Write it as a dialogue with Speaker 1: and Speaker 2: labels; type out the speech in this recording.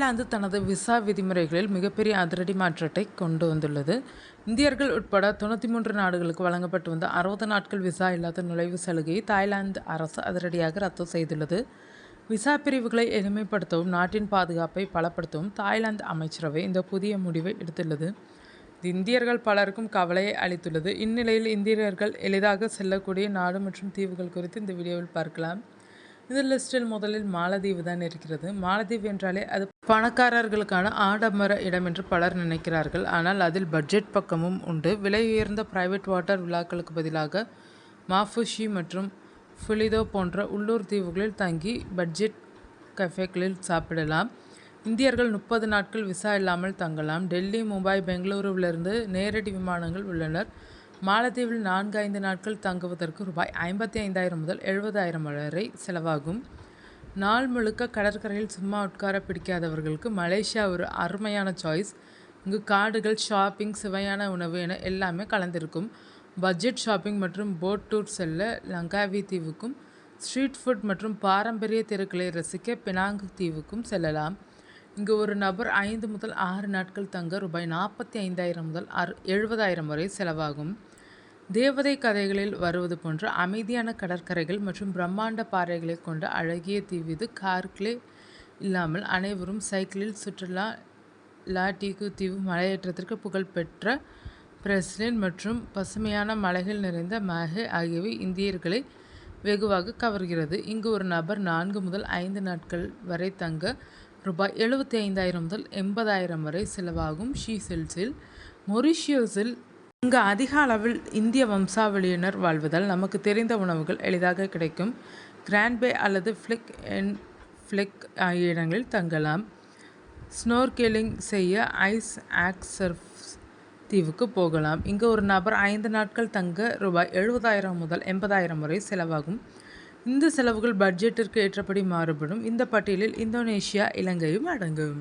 Speaker 1: Thailand தனது visa விதிமுறைகளில் மிகப்பெரிய அதிரடி மாற்றத்தை கொண்டு வந்துள்ளது. இந்தியர்கள் உட்பட 93 நாடுகளுக்கு வழங்கப்பட்டு வந்த 60 நாட்கள் விசா இல்லாத நுழைவு சலுகையை தாய்லாந்து அரசு அதிரடியாக ரத்து செய்துள்ளது. விசா பிரிவுகளை எளிமைப்படுத்தவும் நாட்டின் பாதுகாப்பை பலப்படுத்தவும் தாய்லாந்து அமைச்சரவை இந்த புதிய முடிவை எடுத்துள்ளது. இது இந்தியர்கள் பலருக்கும் கவலையை அளித்துள்ளது. இந்நிலையில் இந்தியர்கள் எளிதாக செல்லக்கூடிய நாடு மற்றும் தீவுகள் குறித்து இந்த வீடியோவில் பார்க்கலாம். இந்த லிஸ்டில் முதலில் மாலத்தீவு தான் இருக்கிறது. மாலத்தீவு என்றாலே அது பணக்காரர்களுக்கான ஆடம்பர இடம் என்று பலர் நினைக்கிறார்கள். ஆனால் அதில் பட்ஜெட் பக்கமும் உண்டு. விலை உயர்ந்த பிரைவேட் வாட்டர் விழாக்களுக்கு பதிலாக மாஃபுஷி மற்றும் ஃபுலிதோ போன்ற உள்ளூர் தீவுகளில் தங்கி பட்ஜெட் கஃபேக்களில் சாப்பிடலாம். இந்தியர்கள் 30 நாட்கள் விசா இல்லாமல் தங்கலாம். டெல்லி, மும்பை, பெங்களூருவிலிருந்து நேரடி விமானங்கள் உள்ளனர். மாலத்தீவில் 4-5 நாட்கள் தங்குவதற்கு ரூபாய் 55,000 முதல் 70,000 வரை செலவாகும். நாள் முழுக்க கடற்கரையில் சும்மா உட்கார பிடிக்காதவர்களுக்கு மலேசியா ஒரு அருமையான சாய்ஸ். இங்கு காடுகள், ஷாப்பிங், சுவையான உணவு என எல்லாமே கலந்திருக்கும். பட்ஜெட் ஷாப்பிங் மற்றும் போட் டூர் செல்ல லங்காவி தீவுக்கும், ஸ்ட்ரீட் ஃபுட் மற்றும் பாரம்பரிய தெருக்களை ரசிக்க பினாங் தீவுக்கும் செல்லலாம். இங்கு ஒரு நபர் 5 முதல் 6 நாட்கள் தங்க ரூபாய் 45,000 முதல் 70,000 வரை செலவாகும். தேவதை கதைகளில் வருவது போன்ற அமைதியான கடற்கரைகள் மற்றும் பிரம்மாண்ட பாறைகளை கொண்ட அழகிய தீவு இது. கார்களே இல்லாமல் அனைவரும் சைக்கிளில் சுற்றுலா. லாடிகு தீவு மலையேற்றத்திற்கு புகழ்பெற்ற பிரஸ்லின் மற்றும் பசுமையான மலைகள் நிறைந்த மாஹே ஆகியவை இந்தியர்களை வெகுவாக கவர்கிறது. இங்கு ஒரு நபர் 4 முதல் 5 நாட்கள் வரை தங்க ரூபாய் 75,000 முதல் 80,000 வரை செலவாகும். ஷீசெல்ஸில், மொரிஷியஸில் இங்கு அதிக அளவில் இந்திய வம்சாவளியினர் வாழ்வதால் நமக்கு தெரிந்த உணவுகள் எளிதாக கிடைக்கும். கிராண்ட் பே அல்லது ஃப்ளிக் அண்ட் ஃப்ளிக் ஆகிய இடங்களில் தங்கலாம். ஸ்னோர்கெலிங் செய்ய ஐஸ் ஆக்ஸ் சர்ஃப் தீவுக்கு போகலாம். இங்கு ஒரு நபர் 5 நாட்கள் தங்க ரூபாய் 70,000 முதல் 80,000 வரை செலவாகும். இந்த செலவுகள் பட்ஜெட்டிற்கு ஏற்றபடி மாறுபடும். இந்த பட்டியலில் இந்தோனேஷியா, இலங்கையும் அடங்கும்.